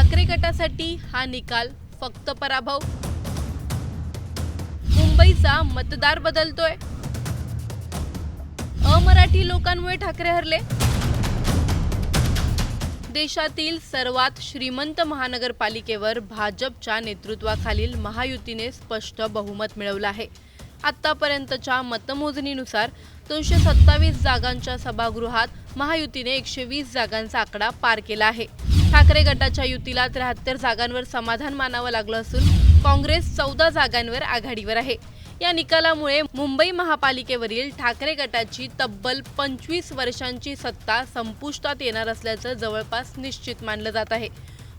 ठाकरे गटासाठी हा निकाल फक्त पराभव. मुंबईचा मतदार बदलतोय. अमराठी लोकांमुळे ठाकरे हरले. देशातील सर्वात श्रीमंत महानगरपालिकेवर भाजपच्या नेतृत्वाखालील महायुतीने स्पष्ट बहुमत मिळवलं आहे. आतापर्यंतच्या मतमोजणीनुसार 227 जागांच्या सभागृहात महायुतीने 120 जागांचा आकडा पार केला आहे. ठाकरे गटाच्या युतीला 73 जागांवर समाधान मानावं लागलं असून काँग्रेस 14 जागांवर आघाडीवर आहे. या निकालामुळे मुंबई महापालिकेवरील ठाकरे गटाची तब्बल 25 वर्षांची सत्ता संपुष्टात येणार असल्याचं जवळपास निश्चित मानलं जात आहे.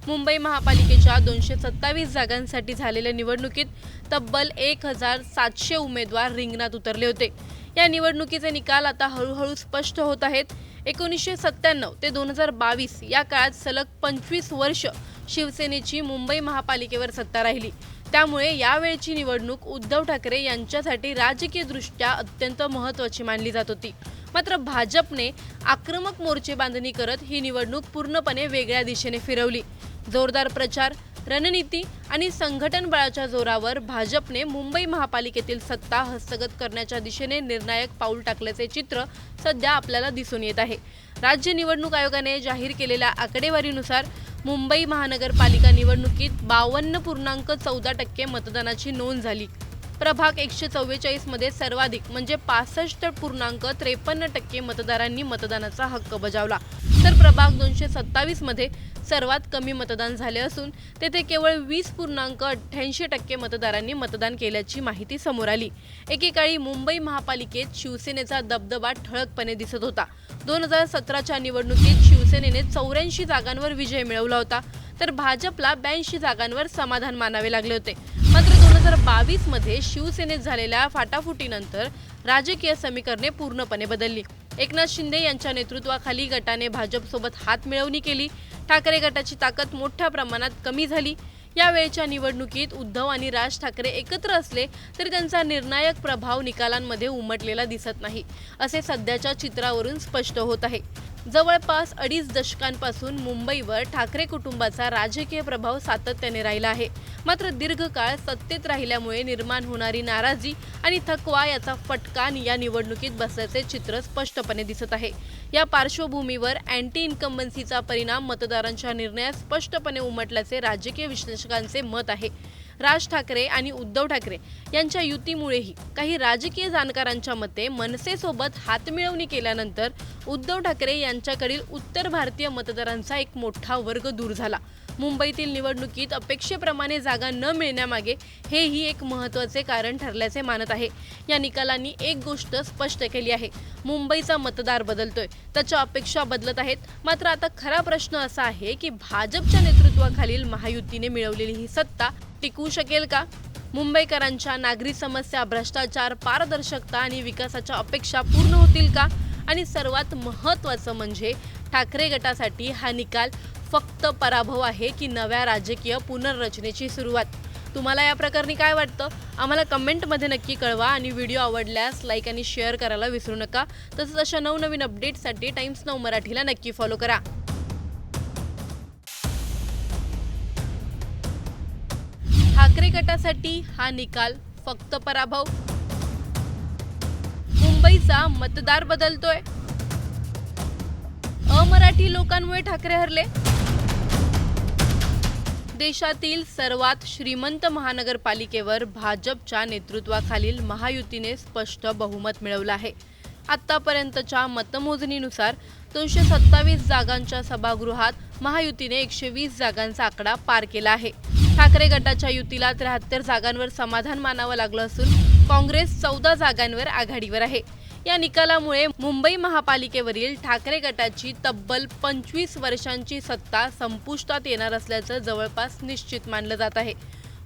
मुंबई महापालिकेच्या 227 जागांसाठी झालेल्या निवडणुकीत तब्बल 1700 उमेदवार रिंगणात उतरले होते. या निवडणुकीचे निकाल आता हळूहळू स्पष्ट होत आहेत. 1997 ते 2022 या काळात सलग 25 वर्ष शिवसेनेची मुंबई महापालिकेवर सत्ता राहिली. त्यामुळे यावेळची निवडणूक उद्धव ठाकरे यांच्यासाठी राजकीयदृष्ट्या अत्यंत महत्त्वाची मानली जात होती. मात्र भाजपने आक्रमक मोर्चे बांधणी करत ही निवडणूक पूर्णपणे वेगळ्या दिशेने फिरवली. जोरदार प्रचार, रणनीती आणि संघटन बळाच्या जोरावर भाजपने मुंबई महापालिकेतील सत्ता हस्तगत करण्याच्या दिशेने निर्णायक पाऊल टाकल्याचे चित्र सध्या आपल्याला दिसून येत आहे. राज्य निवडणूक आयोगाने जाहीर केलेल्या आकडेवारीनुसार मुंबई महानगरपालिका निवडणुकीत 52.14% मतदानाची नोंद झाली. प्रभाग 144 मध्ये सर्वाधिक म्हणजे 65.53% मतदारांनी मतदानाचा हक्क बजावला, तर प्रभाग 227 मध्ये सर्वात कमी मतदान झाले असून तेथे केवळ 20.88% मतदारांनी मतदान केल्याची माहिती समोर आली. एकेकाळी मुंबई महापालिकेत शिवसेनेचा दबदबा ठळकपणे दिसत होता. 2017च्या निवडणुकीत शिवसेनेने 84 जागांवर विजय मिळवला होता, तर भाजपला 82 जागांवर समाधान मानावे लागले होते. मात्र 2022 मध्ये शिवसेनेत झालेल्या फाटाफुटीनंतर राजकीय समीकरणे पूर्णपणे बदलली. एकनाथ शिंदे यांच्या नेतृत्वाखाली गटाने भाजपसोबत हात मिळवणी केली. ठाकरे गटाची ताकद मोठ्या प्रमाणात कमी झाली. यावेळच्या निवडणुकीत उद्धव आणि राज ठाकरे एकत्र असले तरी त्यांचा निर्णायक प्रभाव निकालांमध्ये उमटलेला दिसत नाही, असे सध्याच्या चित्रावरून स्पष्ट होत आहे. जवळपास 2.5 दशकांपासून मुंबईवर ठाकरे कुटुंबाचा राजकीय प्रभाव सातत्याने राहिला आहे. मात्र दीर्घकाळ सत्तेत राहिल्यामुळे निर्माण होणारी नाराजी आणि थकवा याचा फटका या निवडणुकीत बसल्याचे चित्र स्पष्टपणे दिसत आहे. या पार्श्वभूमीवर अँटी इन्कम्बन्सीचा परिणाम मतदारांच्या निर्णयात स्पष्टपणे उमटल्याचे राजकीय विश्लेषकांचे मत आहे. राज ठाकरे आणि उद्धव ठाकरे यांच्या युतीमुळेही काही राजकीय जाणकारांच्या मते मनसेसोबत हातमिळवणी केल्यानंतर उद्धव ठाकरे यांच्याकडील उत्तर भारतीय मतदारांचा एक मोठा वर्ग दूर झाला. मुंबईतील निवडणुकीत अपेक्षेप्रमाणे जागा न मिळण्यामागे हेही एक महत्त्वाचे कारण ठरल्याचे मानत आहे. या निकालांनी एक गोष्ट स्पष्ट केली आहे, मुंबईचा मतदार बदलतोय, त्याच्या अपेक्षा बदलत आहेत. मात्र आता खरा प्रश्न असा आहे की भाजपच्या नेतृत्वाखालील महायुतीने मिळवलेली ही सत्ता टिकू शकेल का? मुंबईकरांच्या नागरी समस्या, भ्रष्टाचार, पारदर्शकता आणि विकासाच्या अपेक्षा पूर्ण होतील का? आणि सर्वात महत्त्वाचं म्हणजे ठाकरे गटासाठी हा निकाल फक्त पराभव आहे की नव्या राजकीय पुनर्रचनेची सुरुवात? तुम्हाला या प्रकरणी काय वाटतं? आम्हाला कमेंटमध्ये नक्की कळवा आणि व्हिडिओ आवडल्यास लाईक आणि शेअर करायला विसरू नका. तसंच अशा नवनवीन अपडेट्ससाठी टाइम्स नाऊ मराठीला नक्की फॉलो करा. ठाकरे गटासाठी हा निकाल फक्त पराभव. मुंबईचा मतदार बदलतोय. अमराठी लोकांमुळे ठाकरे हरले. देशातील सर्वात श्रीमंत महानगरपालिकेवर भाजपच्या नेतृत्वाखालील महायुतीने स्पष्ट बहुमत मिळवलं आहे. आतापर्यंतच्या मतमोजणीनुसार 227 जागांच्या सभागृहात महायुतीने 120 जागांचा आकडा पार केला आहे. ठाकरे गटाच्या युतीला 73 जागांवर समाधान मानावं लागलं असून काँग्रेस 14 जागांवर आघाडीवर आहे. या निकालामुळे मुंबई महापालिकेवरील ठाकरे गटाची तब्बल 25 वर्षांची सत्ता संपुष्टात येणार असल्याचं जवळपास निश्चित मानलं जात आहे.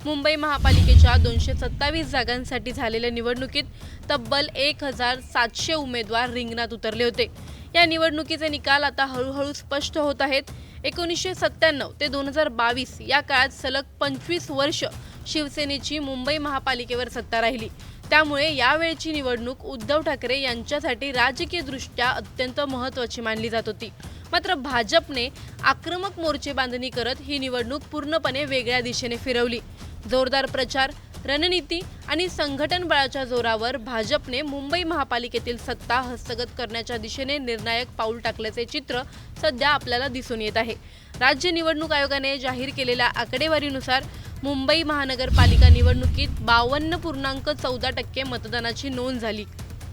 मुंबई महापालिकेच्या 227 जागांसाठी झालेल्या निवडणुकीत तब्बल 1700 उमेदवार रिंगणात उतरले होते. या निवडणुकीचे निकाल आता हळूहळू स्पष्ट होत आहेत. 1997 ते 2022 या काळात सलग 25 वर्ष शिवसेनेची मुंबई महापालिकेवर सत्ता राहिली. त्यामुळे यावेळची निवडणूक उद्धव ठाकरे यांच्यासाठी राजकीयदृष्ट्या अत्यंत महत्त्वाची मानली जात होती. मात्र भाजपने आक्रमक मोर्चे बांधणी करत ही निवडणूक पूर्णपणे वेगळ्या दिशेने फिरवली। जोरदार प्रचार, रणनीती आणि संघटन बळाच्या जोरावर भाजपने मुंबई महापालिकेतील सत्ता हस्तगत करण्याच्या दिशेने निर्णायक पाऊल टाकल्याचे चित्र सध्या आपल्याला दिसून येत आहे। राज्य निवडणूक आयोगाने जाहीर केलेल्या आकडेवारीनुसार मुंबई महानगरपालिका निवडणुकीत 52.14% मतदानाची नोंद झाली।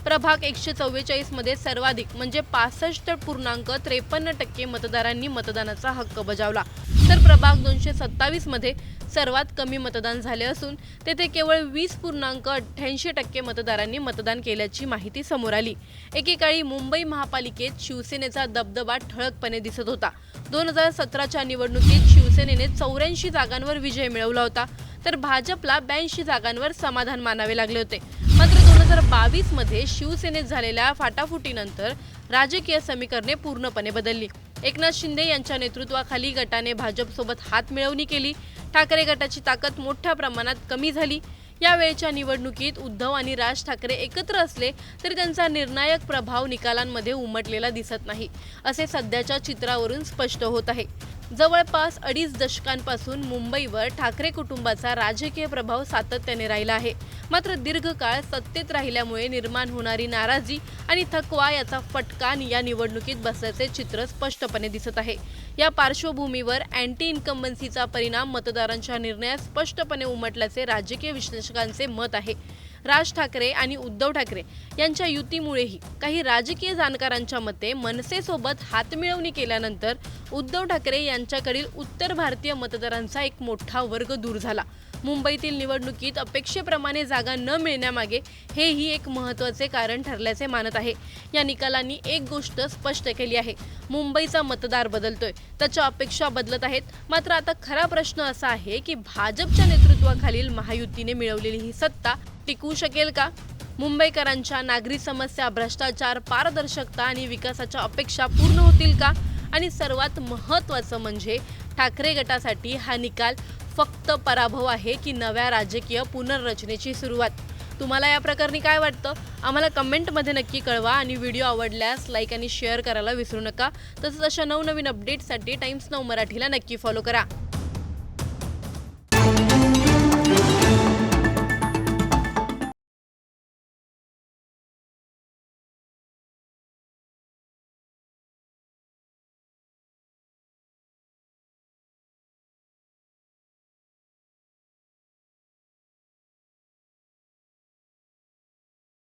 प्रभाग 144 मध्ये सर्वाधिक म्हणजे 65.53% मतदारांनी मतदानाचा हक्क बजावला, तर प्रभाग 227 मध्ये सर्वात कमी मतदान झाले असून तेथे केवळ 20.88% मतदारांनी मतदान केल्याची माहिती समोर आली। एकेकाळी मुंबई महापालिकेत शिवसेनेचा दबदबा ठळकपणे दिसत होता। 2017च्या निवडणुकीत शिवसेनेने 84 जागांवर विजय मिळवला होता, तर भाजपला 82 जागांवर समाधान मानावे लागले होते। मात्र 2022 मध्ये शिवसेनेत झालेल्या फाटाफुटीनंतर राजकीय समीकरणे पूर्णपणे बदलली। एकनाथ शिंदे यांच्या नेतृत्वाखाली गटाने भाजपसोबत हात मिळवणी केली। ठाकरे गटाची ताकद मोठ्या प्रमाणात कमी झाली। यावेळच्या निवडणुकीत उद्धव आणि राज ठाकरे एकत्र असले तरी त्यांचा निर्णायक प्रभाव निकालांमध्ये उमटलेला दिसत नाही, असे सध्याच्या चित्रावरून स्पष्ट होत आहे। जवळपास 2.5 दशकांपासून मुंबईवर ठाकरे कुटुंबाचा राजकीय प्रभाव सातत्याने राहिला आहे। मात्र दीर्घकाळ सत्तेत राहिल्यामुळे निर्माण होणारी नाराजी आणि थकवा याचा फटका या निवडणुकीत बसल्याचे चित्र स्पष्टपणे दिसत आहे। या पार्श्वभूमीवर अँटी इन्कम्बन्सीचा परिणाम मतदारांच्या निर्णयात स्पष्टपणे उमटल्याचे राजकीय विश्लेषकांचे मत आहे। राज ठाकरे आणि उद्धव ठाकरे यांच्या युतीमुळेही काही राजकीय जाणकारांच्या मते मनसेसोबत हातमिळवणी केल्यानंतर उद्धव ठाकरे यांच्याकडील उत्तर भारतीय मतदारांचा एक मोठा वर्ग दूर झाला। मुंबईतील निवडणुकीत अपेक्षेप्रमाणे जागा न मिळण्यामागे हेही एक महत्त्वाचे कारण ठरल्याचे मानत आहे। या निकालांनी एक गोष्ट स्पष्ट केली आहे, मुंबईचा मतदार बदलतोय, त्याच्या अपेक्षा बदलत आहेत। मात्र आता खरा प्रश्न असा आहे की भाजपच्या नेतृत्वाखालील महायुतीने मिळवलेली ही सत्ता टिकू शकेल का? मुंबईकरांच्या नागरी समस्या, भ्रष्टाचार, पारदर्शकता आणि विकासाच्या अपेक्षा पूर्ण होतील का? आणि सर्वात महत्त्वाचं म्हणजे ठाकरे गटासाठी हा निकाल फक्त पराभव आहे की नव्या राजकीय पुनर्रचनेची सुरुवात? तुम्हाला या प्रकरणी काय वाटतं? आम्हाला कमेंटमध्ये नक्की कळवा आणि व्हिडिओ आवडल्यास लाईक आणि शेअर करायला विसरू नका। तसंच अशा नवनवीन अपडेट्ससाठी टाइम्स नाऊ मराठीला नक्की फॉलो करा।